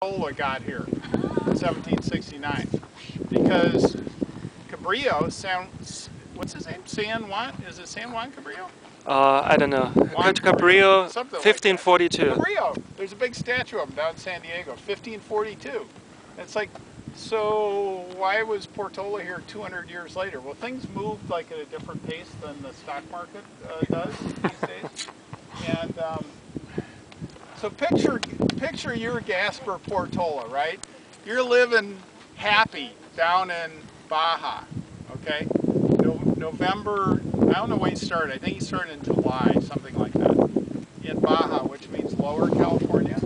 Portola got here in 1769 because Cabrillo, what's his name? San Juan? Is it San Juan Cabrillo? I don't know. Cabrillo, Cabrillo, something 1542. Like Cabrillo. There's a big statue of him down in San Diego, 1542. And it's like, so why was Portola here 200 years later? Well, things moved like at a different pace than the stock market does these days. And so picture you're Gasper Portola, right? You're living happy down in Baja, okay? November, I don't know when he started. I think he started in July, something like that, in Baja, which means Lower California.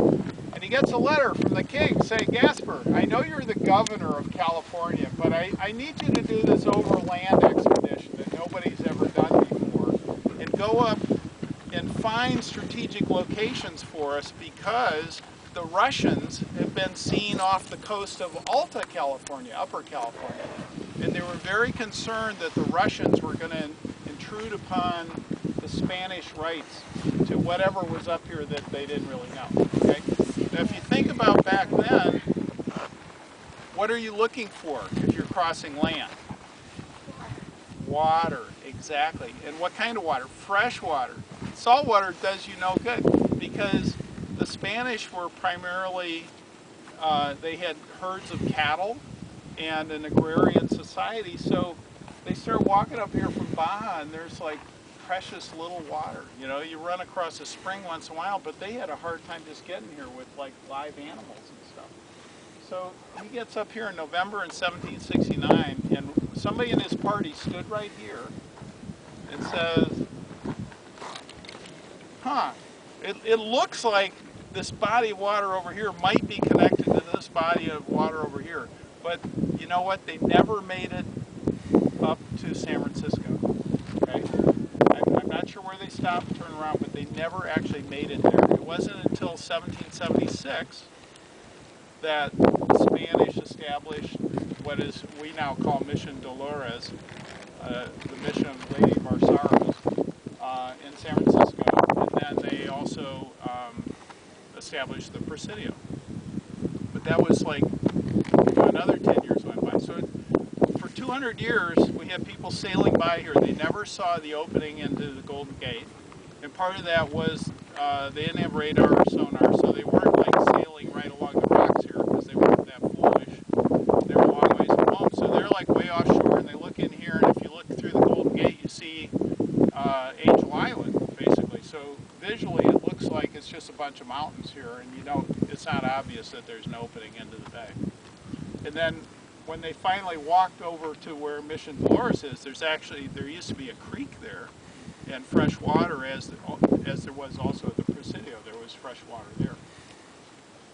And he gets a letter from the king saying, Gasper, I know you're the governor of California, but I need you to do this overland expedition that nobody's ever done before, and go up and find strategic locations for us because the Russians have been seen off the coast of Alta California, Upper California. And they were very concerned that the Russians were going to intrude upon the Spanish rights to whatever was up here that they didn't really know. Okay? Now if you think about back then, what are you looking for if you're crossing land? Water, exactly. And what kind of water? Fresh water. Salt water does you no good because the Spanish were primarily, they had herds of cattle and an agrarian society, so they start walking up here from Baja and there's like precious little water. You know, you run across a spring once in a while, but they had a hard time just getting here with like live animals and stuff. So he gets up here in November in 1769, and somebody in his party stood right here and says, huh, it looks like this body of water over here might be connected to this body of water over here. But you know what? They never made it up to San Francisco. Okay? I'm not sure where they stopped and turned around, but they never actually made it there. It wasn't until 1776 that the Spanish established what is we now call Mission Dolores, the mission of Lady of Our Sorrows, in San Francisco. And then they also established the Presidio. But that was like another 10 years went by. So for 200 years, we had people sailing by here. They never saw the opening into the Golden Gate. And part of that was they didn't have radar or sonar, so they weren't like sailing right along the rocks here because they weren't that foolish. They were a long ways from home. So they're like way offshore, and they look in here, and if you look through the Golden Gate, you see Angel Island, basically. So visually, it looks like it's just a bunch of mountains here, and you know it's not obvious that there's an opening into the bay. And then when they finally walked over to where Mission Dolores is, there used to be a creek there, and fresh water, as there was also at the Presidio, there was fresh water there.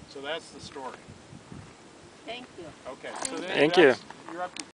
So that's the story. Thank you. Okay. So Thank you. You're up to